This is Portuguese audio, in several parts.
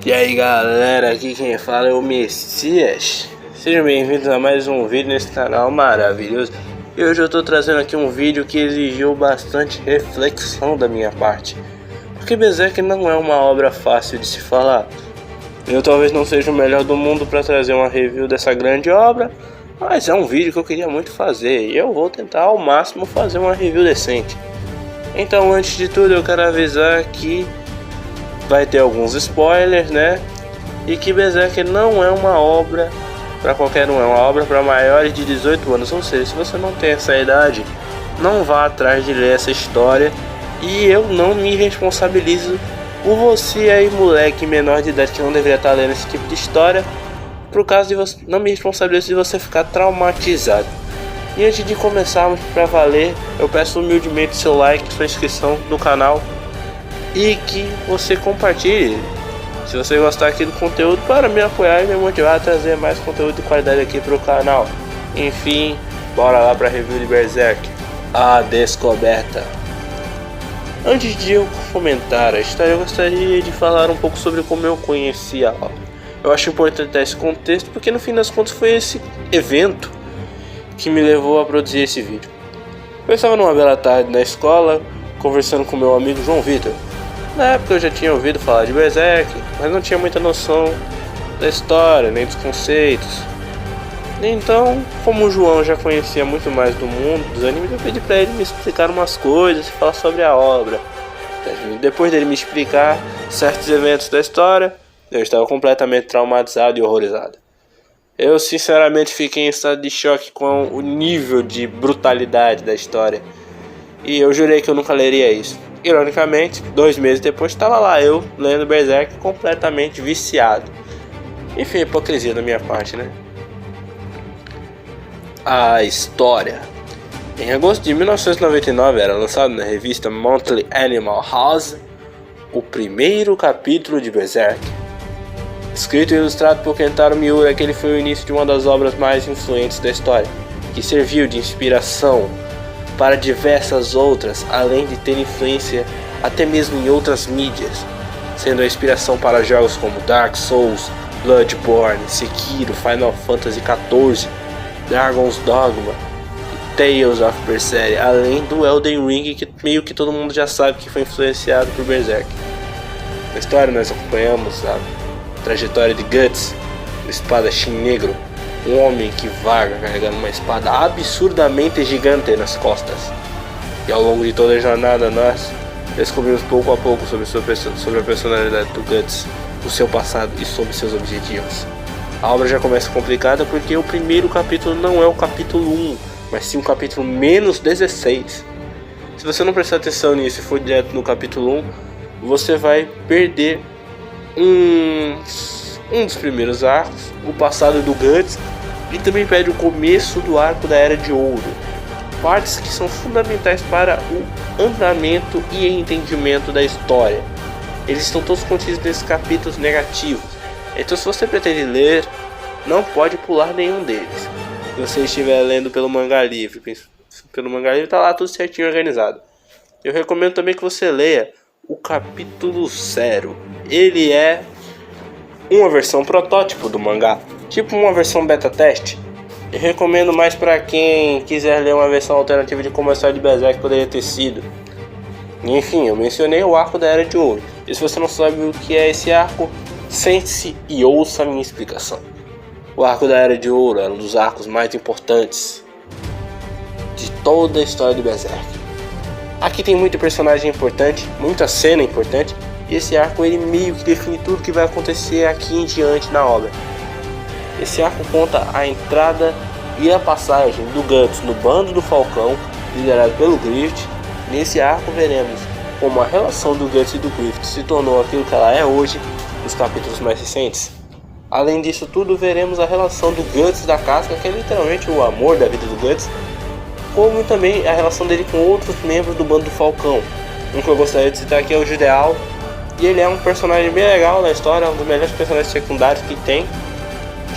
E aí galera, aqui quem fala é o Messias. Sejam bem-vindos a mais um vídeo nesse canal maravilhoso. E hoje eu tô trazendo aqui um vídeo que exigiu bastante reflexão da minha parte, porque Berserk não é uma obra fácil de se falar. Eu talvez não seja o melhor do mundo para trazer uma review dessa grande obra, mas é um vídeo que eu queria muito fazer e eu vou tentar ao máximo fazer uma review decente. Então, antes de tudo, eu quero avisar que vai ter alguns spoilers, né? E que Berserk não é uma obra para qualquer um, é uma obra para maiores de 18 anos. Ou seja, se você não tem essa idade, não vá atrás de ler essa história. E eu não me responsabilizo por você aí, moleque menor de idade, que não deveria estar lendo esse tipo de história, por causa de você. Não me responsabilizo de você ficar traumatizado. E antes de começarmos para valer, eu peço humildemente seu like, sua inscrição no canal e que você compartilhe se você gostar aqui do conteúdo, para me apoiar e me motivar a trazer mais conteúdo de qualidade aqui para o canal. Enfim, bora lá para a review de Berserk, a descoberta. Antes de eu comentar a história, eu gostaria de falar um pouco sobre como eu conheci a obra. Eu acho importante dar esse contexto porque no fim das contas foi esse evento que me levou a produzir esse vídeo. Eu estava numa bela tarde na escola, conversando com meu amigo João Vitor. Na época eu já tinha ouvido falar de Berserk, mas não tinha muita noção da história, nem dos conceitos. Então, como o João já conhecia muito mais do mundo dos animes, eu pedi para ele me explicar umas coisas e falar sobre a obra. Depois dele me explicar certos eventos da história, eu estava completamente traumatizado e horrorizado. Eu sinceramente fiquei em estado de choque com o nível de brutalidade da história, e eu jurei que eu nunca leria isso. Ironicamente, 2 meses depois estava lá eu lendo Berserk completamente viciado. Enfim, hipocrisia da minha parte, né? A história. Em agosto de 1999 era lançado na revista Monthly Animal House o primeiro capítulo de Berserk. Escrito e ilustrado por Kentaro Miura, aquele foi o início de uma das obras mais influentes da história, que serviu de inspiração para diversas outras, além de ter influência até mesmo em outras mídias, sendo a inspiração para jogos como Dark Souls, Bloodborne, Sekiro, Final Fantasy XIV, Dragon's Dogma e Tales of Berseria, além do Elden Ring, que meio que todo mundo já sabe que foi influenciado por Berserk. Na história nós acompanhamos a trajetória de Guts, o espadachim negro, um homem que vaga carregando uma espada absurdamente gigante nas costas. E ao longo de toda a jornada nós descobrimos pouco a pouco sobre a personalidade do Guts, o seu passado e sobre seus objetivos. A obra já começa complicada porque o primeiro capítulo não é o capítulo 1, mas sim o capítulo menos 16. Se você não prestar atenção nisso e for direto no capítulo 1, você vai perder um dos primeiros arcos, o passado do Guts, e também perde o começo do arco da Era de Ouro, partes que são fundamentais para o andamento e entendimento da história. Eles estão todos contidos nesses capítulos negativos, então se você pretende ler, não pode pular nenhum deles. Se você estiver lendo pelo mangá livre está lá tudo certinho organizado. Eu recomendo também que você leia o capítulo 0. Ele é uma versão protótipo do mangá, tipo uma versão beta teste. Eu recomendo mais para quem quiser ler uma versão alternativa de como a história de Berserk poderia ter sido. Enfim, eu mencionei o arco da Era de Ouro, e se você não sabe o que é esse arco, sente-se e ouça a minha explicação. O arco da Era de Ouro era um dos arcos mais importantes de toda a história de Berserk. Aqui tem muito personagem importante, muita cena importante, e esse arco ele meio que define tudo que vai acontecer aqui em diante na obra. Esse arco conta a entrada e a passagem do Guts no bando do Falcão, liderado pelo Griffith. Nesse arco veremos como a relação do Guts e do Griffith se tornou aquilo que ela é hoje nos capítulos mais recentes. Além disso tudo, veremos a relação do Guts da Casca, que é literalmente o amor da vida do Guts, como também a relação dele com outros membros do bando do Falcão. Um que eu gostaria de citar aqui é o Judeal, e ele é um personagem bem legal na história, um dos melhores personagens secundários que tem,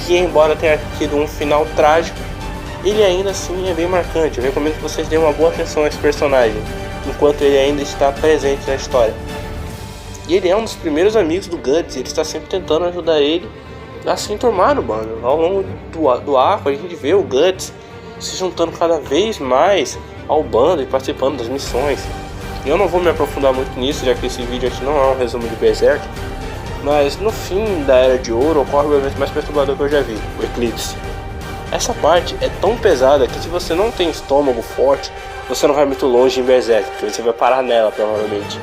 que embora tenha tido um final trágico, ele ainda assim é bem marcante. Eu recomendo que vocês deem uma boa atenção a esse personagem, enquanto ele ainda está presente na história. E ele é um dos primeiros amigos do Guts, ele está sempre tentando ajudar ele a se enturmar no bando. Ao longo do arco a gente vê o Guts se juntando cada vez mais ao bando e participando das missões. Eu não vou me aprofundar muito nisso, já que esse vídeo aqui não é um resumo de Berserk, mas no fim da Era de Ouro ocorre o evento mais perturbador que eu já vi, o Eclipse. Essa parte é tão pesada que se você não tem estômago forte, você não vai muito longe em Berserk, porque você vai parar nela provavelmente.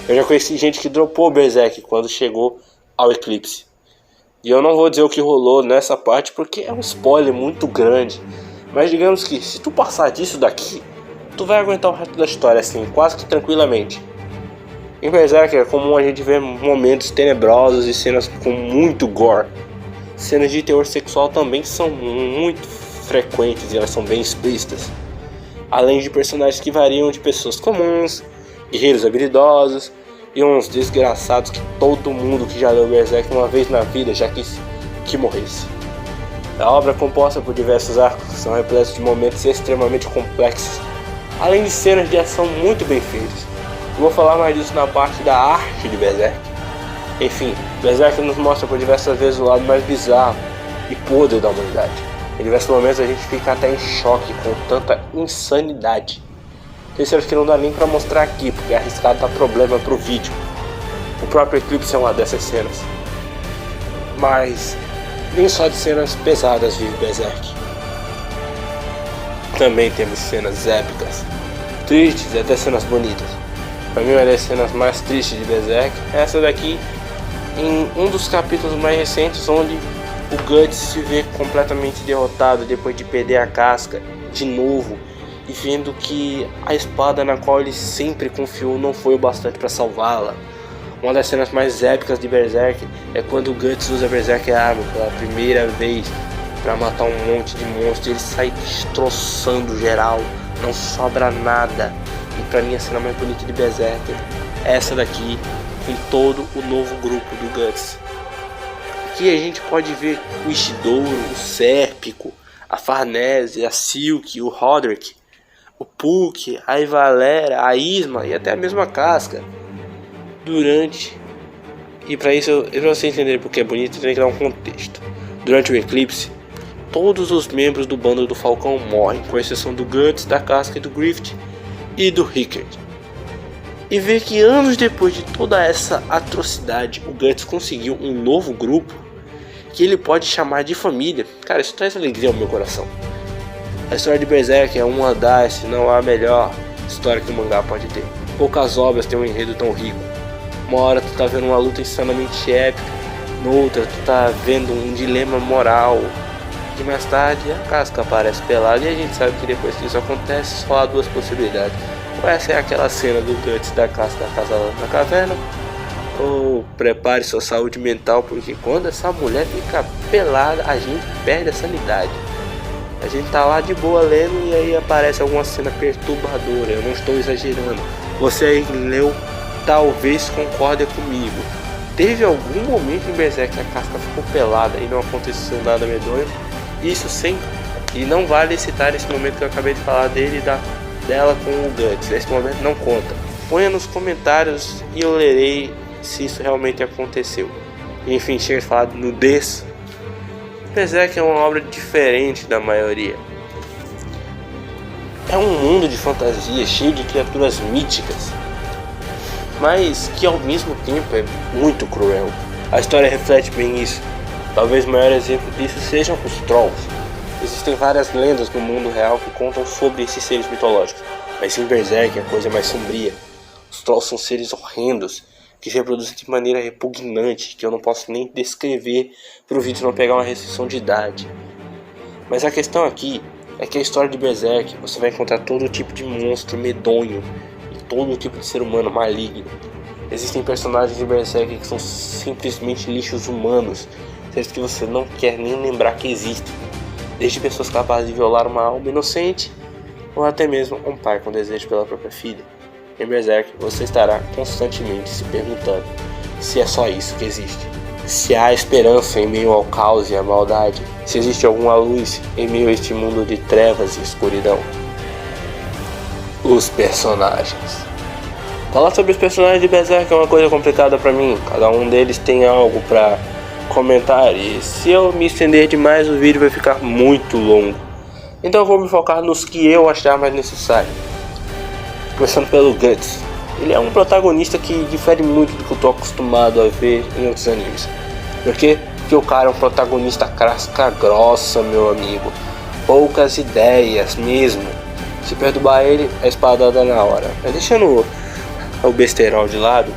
Eu já conheci gente que dropou Berserk quando chegou ao Eclipse. E eu não vou dizer o que rolou nessa parte porque é um spoiler muito grande. Mas digamos que se tu passar disso daqui, tu vai aguentar o resto da história assim, quase que tranquilamente. Em Berserk é comum a gente ver momentos tenebrosos e cenas com muito gore. Cenas de teor sexual também são muito frequentes e elas são bem explícitas. Além de personagens que variam de pessoas comuns, guerreiros habilidosos e uns desgraçados que todo mundo que já leu Berserk uma vez na vida já quis que morresse. A obra é composta por diversos arcos, são repletos de momentos extremamente complexos, além de cenas de ação muito bem feitas. Eu vou falar mais disso na parte da arte de Berserk. Enfim, Berserk nos mostra por diversas vezes o lado mais bizarro e podre da humanidade. Em diversos momentos a gente fica até em choque com tanta insanidade. Tem cenas que não dá nem pra mostrar aqui, porque é arriscado dar problema pro vídeo. O próprio Eclipse é uma dessas cenas. Mas nem só de cenas pesadas vive Berserk. Também temos cenas épicas, tristes e até cenas bonitas. Pra mim uma das cenas mais tristes de Berserk é essa daqui, em um dos capítulos mais recentes, onde o Guts se vê completamente derrotado depois de perder a casca de novo e vendo que a espada na qual ele sempre confiou não foi o bastante para salvá-la. Uma das cenas mais épicas de Berserk é quando o Guts usa Berserk Armor pela primeira vez para matar um monte de monstros. Ele sai destroçando geral, não sobra nada. E pra mim a cena mais bonita de Berserk é essa daqui, com todo o novo grupo do Guts. Aqui a gente pode ver o Ishidouro, o Sérpico, a Farnese, a Silk, o Roderick, o Puck, a Ivalera, a Isma e até a mesma Casca. E para isso, pra você entender porque é bonito, tem que dar um contexto. Durante o Eclipse, todos os membros do bando do Falcão morrem, com exceção do Guts, da Casca e do Griffith e do Rickard. E ver que anos depois de toda essa atrocidade, o Guts conseguiu um novo grupo que ele pode chamar de família. Cara, isso traz alegria ao meu coração. A história de Berserk é uma das, se não a melhor história que o mangá pode ter. Poucas obras têm um enredo tão rico. Uma hora tu tá vendo uma luta insanamente épica, noutra tu tá vendo um dilema moral. E mais tarde a Casca aparece pelada e a gente sabe que depois que isso acontece só há duas possibilidades. Ou essa é aquela cena do Guts da Casca da casa na caverna, ou prepare sua saúde mental, porque quando essa mulher fica pelada a gente perde a sanidade. A gente tá lá de boa lendo e aí aparece alguma cena perturbadora. Eu não estou exagerando. Você aí que leu talvez concorde comigo. Teve algum momento em Berserk que a Casca ficou pelada e não aconteceu nada medonho? Isso sim. E não vale citar esse momento que eu acabei de falar dela com o Guts. Esse momento não conta. Ponha nos comentários e eu lerei se isso realmente aconteceu. Enfim, chega de falar de nudez. Berserk é uma obra diferente da maioria. É um mundo de fantasia cheio de criaturas míticas, mas que ao mesmo tempo é muito cruel. A história reflete bem isso. Talvez o maior exemplo disso sejam os Trolls. Existem várias lendas no mundo real que contam sobre esses seres mitológicos, mas em Berserk a coisa é mais sombria. Os Trolls são seres horrendos que se reproduzem de maneira repugnante, que eu não posso nem descrever para o vídeo não pegar uma restrição de idade. Mas a questão aqui é que a história de Berserk você vai encontrar todo tipo de monstro medonho e todo tipo de ser humano maligno. Existem personagens de Berserk que são simplesmente lixos humanos, seres que você não quer nem lembrar que existem, desde pessoas capazes de violar uma alma inocente ou até mesmo um pai com desejo pela própria filha. Em Berserk você estará constantemente se perguntando se é só isso que existe, se há esperança em meio ao caos e à maldade, se existe alguma luz em meio a este mundo de trevas e escuridão. Os personagens. Falar sobre os personagens de Berserk é uma coisa complicada pra mim. Cada um deles tem algo pra comentar, e se eu me estender demais o vídeo vai ficar muito longo. Então eu vou me focar nos que eu achar mais necessário. Começando pelo Guts. Ele é um protagonista que difere muito do que eu tô acostumado a ver em outros animes. Por quê? Porque o cara é um protagonista casca grossa, meu amigo. Poucas ideias mesmo. Se perturbar ele, é espadada na hora. Mas deixando o besterol de lado,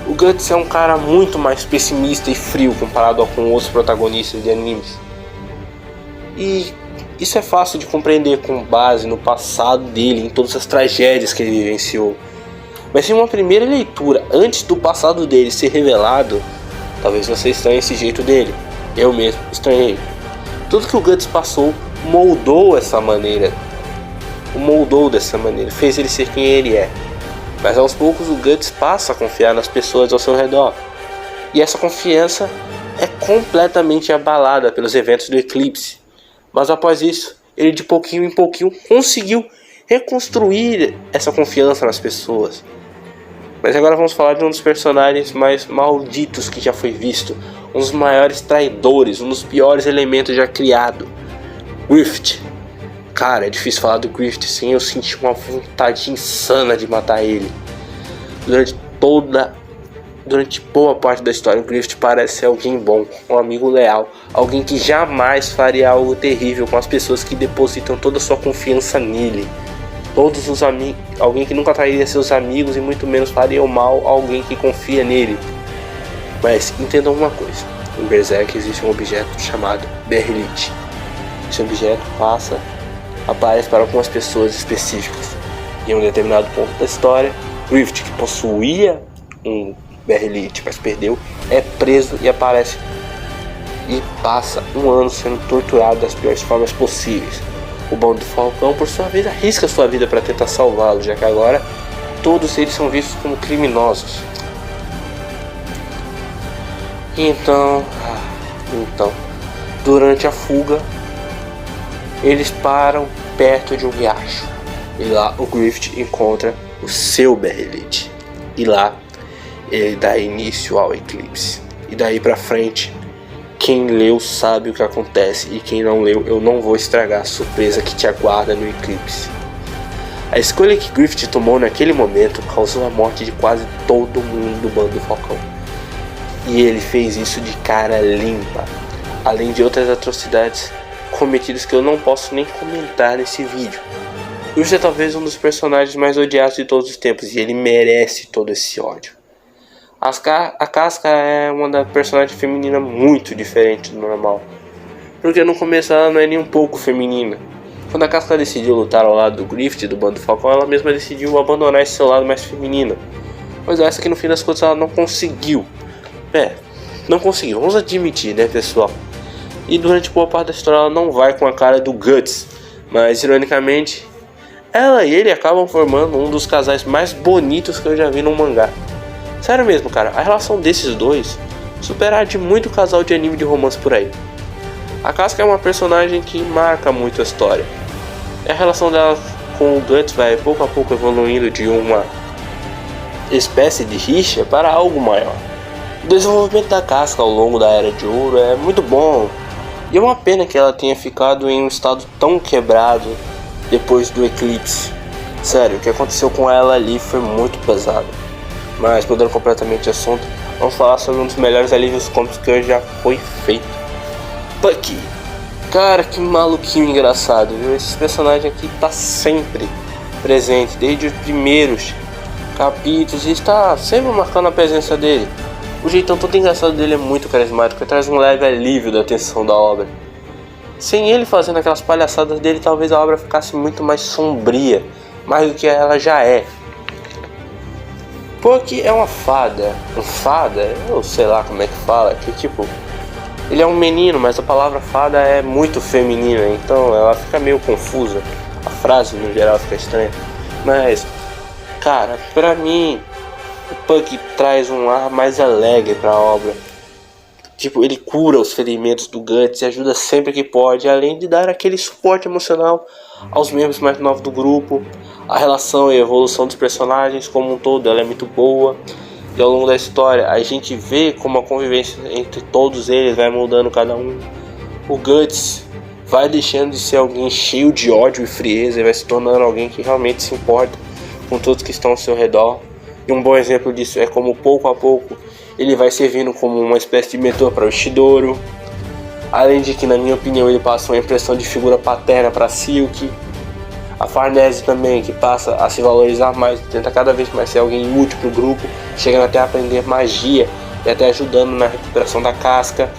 o Guts é um cara muito mais pessimista e frio comparado com outros protagonistas de animes. E isso é fácil de compreender com base no passado dele, em todas as tragédias que ele vivenciou. Mas em uma primeira leitura, antes do passado dele ser revelado, talvez você estranhe esse jeito dele. Eu mesmo estranhei. Tudo que o Guts passou moldou essa maneira. O moldou dessa maneira, fez ele ser quem ele é. Mas aos poucos o Guts passa a confiar nas pessoas ao seu redor. E essa confiança é completamente abalada pelos eventos do eclipse. Mas após isso, ele de pouquinho em pouquinho conseguiu reconstruir essa confiança nas pessoas. Mas agora vamos falar de um dos personagens mais malditos que já foi visto. Um dos maiores traidores, um dos piores elementos já criado. Griffith. Cara, é difícil falar do Griffith sem eu sentir uma vontade insana de matar ele. Durante boa parte da história, o Griffith parece ser alguém bom, um amigo leal, alguém que jamais faria algo terrível com as pessoas que depositam toda a sua confiança nele. Todos os amigos, alguém que nunca trairia seus amigos e muito menos faria o mal a alguém que confia nele. Mas entendam uma coisa: em Berserk existe um objeto chamado Beryllite. Esse objeto aparece para algumas pessoas específicas. Em um determinado ponto da história, Griffith, que possuía um Beryllite, mas perdeu, é preso e aparece e passa um ano sendo torturado das piores formas possíveis. O Bando do Falcão, por sua vez, arrisca sua vida para tentar salvá-lo, já que agora todos eles são vistos como criminosos. Então, durante a fuga, eles param perto de um riacho. E lá o Griffith encontra o seu Beryllite. E lá ele dá início ao eclipse. E daí pra frente, quem leu sabe o que acontece. E quem não leu, eu não vou estragar a surpresa que te aguarda no eclipse. A escolha que Griffith tomou naquele momento causou a morte de quase todo mundo do Bando do Falcão. E ele fez isso de cara limpa, além de outras atrocidades cometidas que eu não posso nem comentar nesse vídeo. Griffith é talvez um dos personagens mais odiados de todos os tempos, e ele merece todo esse ódio. A Casca é uma da personagem feminina muito diferente do normal, porque no começo ela não é nem um pouco feminina. Quando a Casca decidiu lutar ao lado do Griffith do Bando do Falcão, ela mesma decidiu abandonar esse seu lado mais feminino. Mas essa que no fim das contas ela não conseguiu. Não conseguiu, vamos admitir, né, pessoal? E durante boa parte da história ela não vai com a cara do Guts, mas ironicamente ela e ele acabam formando um dos casais mais bonitos que eu já vi no mangá. Sério mesmo, cara, a relação desses dois supera de muito casal de anime de romance por aí. A Casca é uma personagem que marca muito a história. E a relação dela com o Guts vai pouco a pouco evoluindo de uma espécie de rixa para algo maior. O desenvolvimento da Casca ao longo da Era de Ouro é muito bom. E é uma pena que ela tenha ficado em um estado tão quebrado depois do eclipse. Sério, o que aconteceu com ela ali foi muito pesado. Mas mudando completamente de assunto, vamos falar sobre um dos melhores alívios cômicos que já foi feito. Pucky. Cara, que maluquinho engraçado, viu? Esse personagem aqui tá sempre presente, desde os primeiros capítulos, e está sempre marcando a presença dele. O jeitão todo engraçado dele é muito carismático e traz um leve alívio da atenção da obra. Sem ele fazendo aquelas palhaçadas dele, talvez a obra ficasse muito mais sombria, mais do que ela já é. Pucky é uma fada, eu sei lá como é que fala, que tipo, ele é um menino, mas a palavra fada é muito feminina, então ela fica meio confusa, a frase no geral fica estranha. Mas, cara, pra mim, o Pucky traz um ar mais alegre pra obra. Tipo, ele cura os ferimentos do Guts e ajuda sempre que pode, além de dar aquele suporte emocional aos membros mais novos do grupo. A relação e a evolução dos personagens como um todo, ela é muito boa. E ao longo da história, a gente vê como a convivência entre todos eles vai moldando cada um. O Guts vai deixando de ser alguém cheio de ódio e frieza e vai se tornando alguém que realmente se importa com todos que estão ao seu redor. E um bom exemplo disso é como pouco a pouco ele vai servindo como uma espécie de mentor para o Ishidoro. Além de que, na minha opinião, ele passa uma impressão de figura paterna para Silk. A Farnese também, que passa a se valorizar mais, tenta cada vez mais ser alguém útil para o grupo, chegando até a aprender magia e até ajudando na recuperação da casca.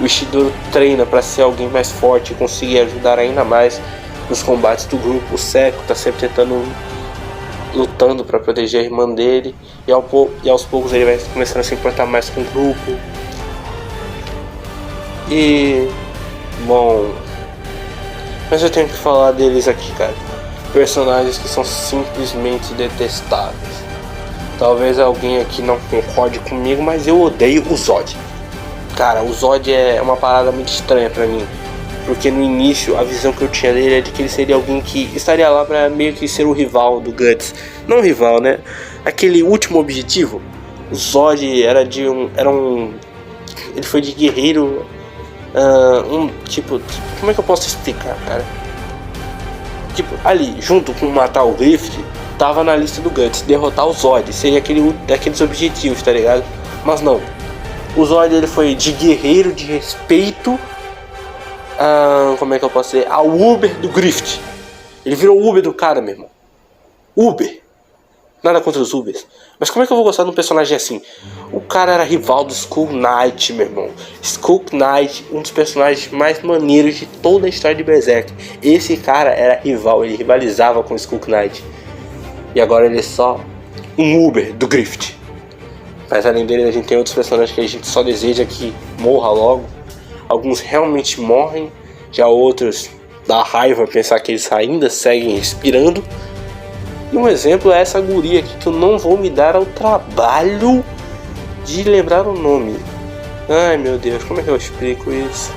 O Ishidoro treina para ser alguém mais forte e conseguir ajudar ainda mais nos combates do grupo. O Seko está sempre lutando para proteger a irmã dele, e aos poucos ele vai começando a se importar mais com o grupo. E bom, mas eu tenho que falar deles aqui, cara. Personagens que são simplesmente detestáveis. Talvez alguém aqui não concorde comigo, mas eu odeio o Zod. Cara, o Zod é uma parada muito estranha pra mim, porque no início a visão que eu tinha dele é de que ele seria alguém que estaria lá pra meio que ser o rival do Guts. Não o rival, né? Aquele último objetivo. O Zod ele foi de guerreiro, como é que eu posso explicar, cara? Tipo, ali, junto com matar o Griffith, tava na lista do Guts. Derrotar o Zod seria aqueles objetivos, tá ligado? Mas não. O Zod, ele foi de guerreiro, de respeito, como é que eu posso dizer? Ao Uber do Griffith. Ele virou o Uber do cara, meu irmão. Uber. Nada contra os Ubers. Mas como é que eu vou gostar de um personagem assim? O cara era rival do Skull Knight, meu irmão. Skull Knight, um dos personagens mais maneiros de toda a história de Berserk. Esse cara era rival, ele rivalizava com o Skull Knight. E agora ele é só um Uber do Griffith. Mas além dele, a gente tem outros personagens que a gente só deseja que morra logo. Alguns realmente morrem, já outros dá raiva pensar que eles ainda seguem respirando. E um exemplo é essa guria aqui, que eu não vou me dar ao trabalho de lembrar o nome. Ai meu Deus, como é que eu explico isso?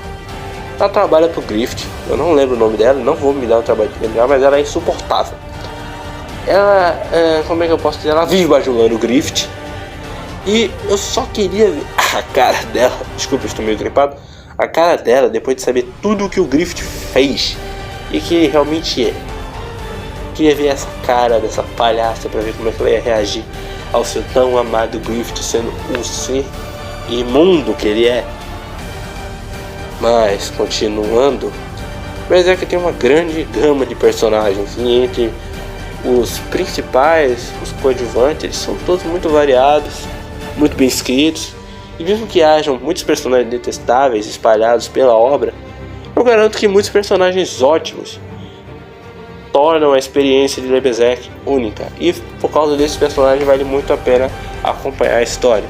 Ela trabalha pro Griffith, eu não lembro o nome dela, não vou me dar o trabalho de lembrar, mas ela é insuportável. Ela, como é que eu posso dizer? Ela vive bajulando o Griffith. E eu só queria ver a cara dela, desculpa, estou meio gripado. A cara dela, depois de saber tudo o que o Griffith fez e que ele realmente é. Queria ver essa cara dessa palhaça pra ver como é que ela ia reagir ao seu tão amado Griffith sendo o ser imundo que ele é. Mas, continuando, Berserk tem uma grande gama de personagens, e entre os principais, os coadjuvantes, eles são todos muito variados, muito bem escritos, e mesmo que hajam muitos personagens detestáveis espalhados pela obra, eu garanto que muitos personagens ótimos tornam a experiência de ler Berserk única, e por causa desses personagens vale muito a pena acompanhar a história.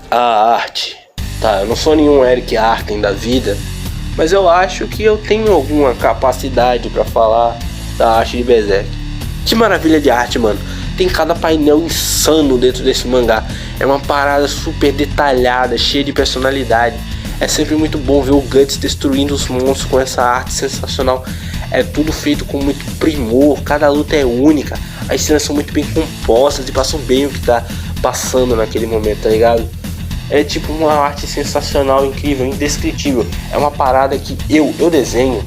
A arte, eu não sou nenhum Eric Arken da vida, mas eu acho que eu tenho alguma capacidade para falar da arte de Berserk. Que maravilha de arte, mano. Tem cada painel insano dentro desse mangá. É uma parada super detalhada, cheia de personalidade. É sempre muito bom ver o Guts destruindo os monstros com essa arte sensacional. É tudo feito com muito primor, cada luta é única. As cenas são muito bem compostas e passam bem o que tá passando naquele momento, tá ligado? É tipo uma arte sensacional, incrível, indescritível. É uma parada que eu desenho,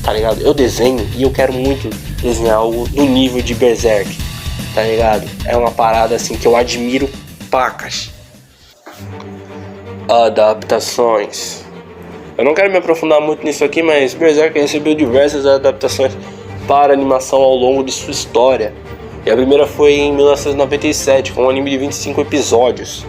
tá ligado? Eu desenho e eu quero muito desenhar algo do nível de Berserk, tá ligado? É uma parada assim que eu admiro pacas. Adaptações. Eu não quero me aprofundar muito nisso aqui, mas Berserk recebeu diversas adaptações para animação ao longo de sua história. E a primeira foi em 1997, com um anime de 25 episódios.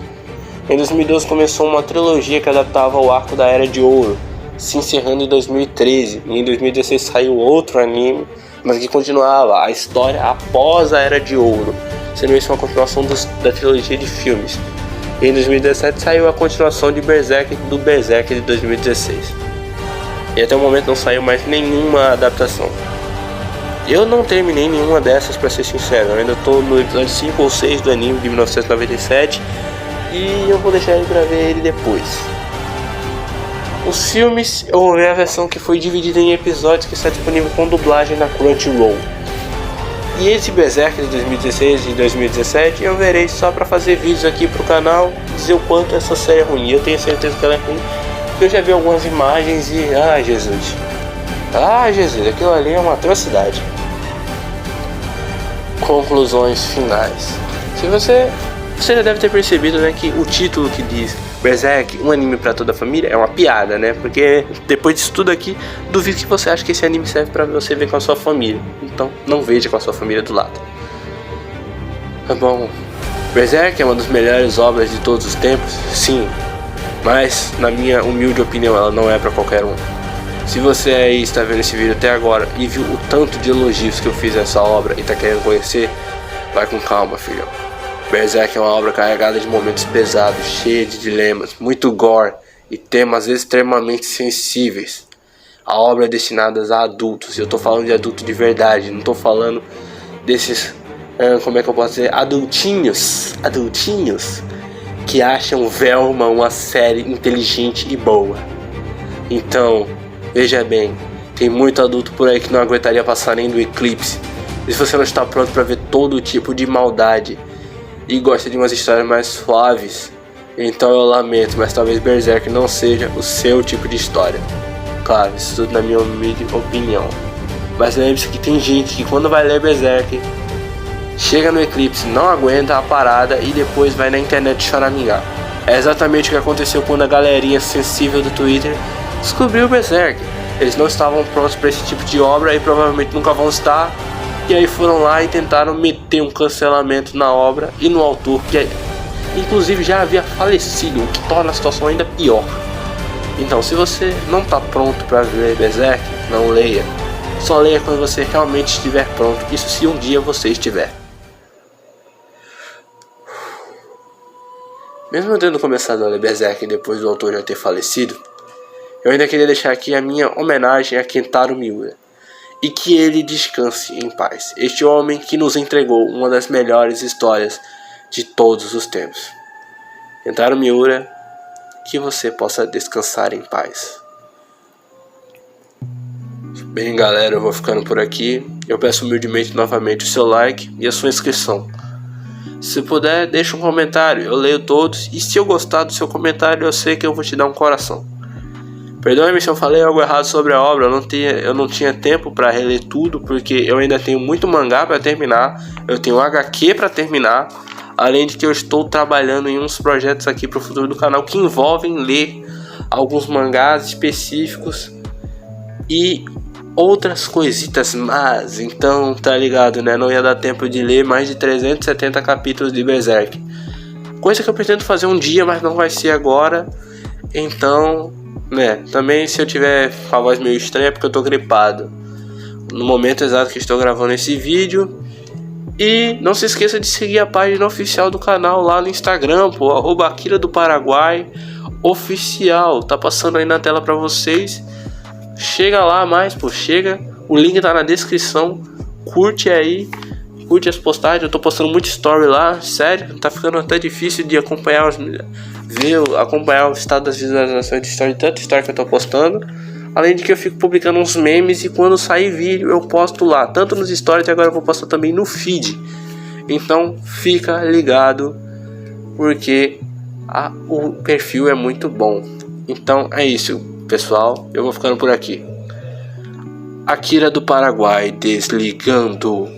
Em 2012 começou uma trilogia que adaptava o arco da Era de Ouro, se encerrando em 2013. E em 2016 saiu outro anime, mas que continuava a história após a Era de Ouro, sendo isso uma continuação da trilogia de filmes. E em 2017 saiu a continuação de Berserk, do Berserk de 2016. E até o momento não saiu mais nenhuma adaptação. Eu não terminei nenhuma dessas, pra ser sincero. Eu ainda tô no episódio 5 ou 6 do anime de 1997. e eu vou deixar ele pra ver ele depois. Os filmes, eu vou ver a versão que foi dividida em episódios, que está disponível com dublagem na Crunchyroll. E esse Berserk de 2016 e 2017 eu verei só pra fazer vídeos aqui pro canal, dizer o quanto essa série é ruim. Eu tenho certeza que ela é ruim, porque eu já vi algumas imagens e... Jesus, aquilo ali é uma atrocidade. Conclusões finais. Você já deve ter percebido, né, que o título que diz Berserk, um anime pra toda a família, é uma piada, né? Porque depois disso tudo aqui, duvido que você ache que esse anime serve pra você ver com a sua família. Então, não veja com a sua família do lado. Tá bom. Berserk é uma das melhores obras de todos os tempos, sim. Mas, na minha humilde opinião, ela não é pra qualquer um. Se você aí está vendo esse vídeo até agora e viu o tanto de elogios que eu fiz nessa obra e tá querendo conhecer, vai com calma, filhão. Berserk é uma obra carregada de momentos pesados, cheia de dilemas, muito gore e temas extremamente sensíveis. A obra é destinada a adultos, e eu tô falando de adulto de verdade, não tô falando desses, como é que eu posso dizer, adultinhos, que acham Velma uma série inteligente e boa. Então, veja bem, tem muito adulto por aí que não aguentaria passar nem do eclipse. E se você não está pronto para ver todo tipo de maldade e gosta de umas histórias mais suaves, então eu lamento, mas talvez Berserk não seja o seu tipo de história. Claro, isso tudo na minha humilde opinião. Mas lembre-se que tem gente que quando vai ler Berserk, chega no eclipse, não aguenta a parada e depois vai na internet choramingar. É exatamente o que aconteceu quando a galerinha sensível do Twitter descobriu Berserk. Eles não estavam prontos para esse tipo de obra e provavelmente nunca vão estar. E aí foram lá e tentaram meter um cancelamento na obra e no autor, que inclusive já havia falecido, o que torna a situação ainda pior. Então, se você não está pronto para ler Berserk, não leia. Só leia quando você realmente estiver pronto, isso se um dia você estiver. Mesmo eu tendo começado a ler Berserk depois do autor já ter falecido, eu ainda queria deixar aqui a minha homenagem a Kentaro Miura. E que ele descanse em paz. Este homem que nos entregou uma das melhores histórias de todos os tempos. Kentaro Miura, que você possa descansar em paz. Bem, galera, eu vou ficando por aqui. Eu peço humildemente novamente o seu like e a sua inscrição. Se puder, deixa um comentário, eu leio todos. E se eu gostar do seu comentário, eu sei que eu vou te dar um coração. Perdoe-me se eu falei algo errado sobre a obra, eu não tinha tempo para reler tudo, porque eu ainda tenho muito mangá para terminar, eu tenho HQ para terminar, além de que eu estou trabalhando em uns projetos aqui para o futuro do canal que envolvem ler alguns mangás específicos e outras coisitas más. Então, tá ligado, né? Não ia dar tempo de ler mais de 370 capítulos de Berserk. Coisa que eu pretendo fazer um dia, mas não vai ser agora. Então... também se eu tiver com a voz meio estranha é porque eu tô gripado no momento exato que estou gravando esse vídeo. E não se esqueça de seguir a página oficial do canal lá no Instagram, @Akira do Paraguai oficial, tá passando aí na tela pra vocês. Chega lá mais, chega, o link tá na descrição, curte aí, curte as postagens, eu tô postando muito story lá, sério, tá ficando até difícil de acompanhar o estado das visualizações de story, tanta story que eu tô postando. Além de que eu fico publicando uns memes e quando sair vídeo eu posto lá, tanto nos stories e agora eu vou postar também no feed. Então fica ligado, porque o perfil é muito bom. Então é isso, pessoal, eu vou ficando por aqui. Akira do Paraguai desligando.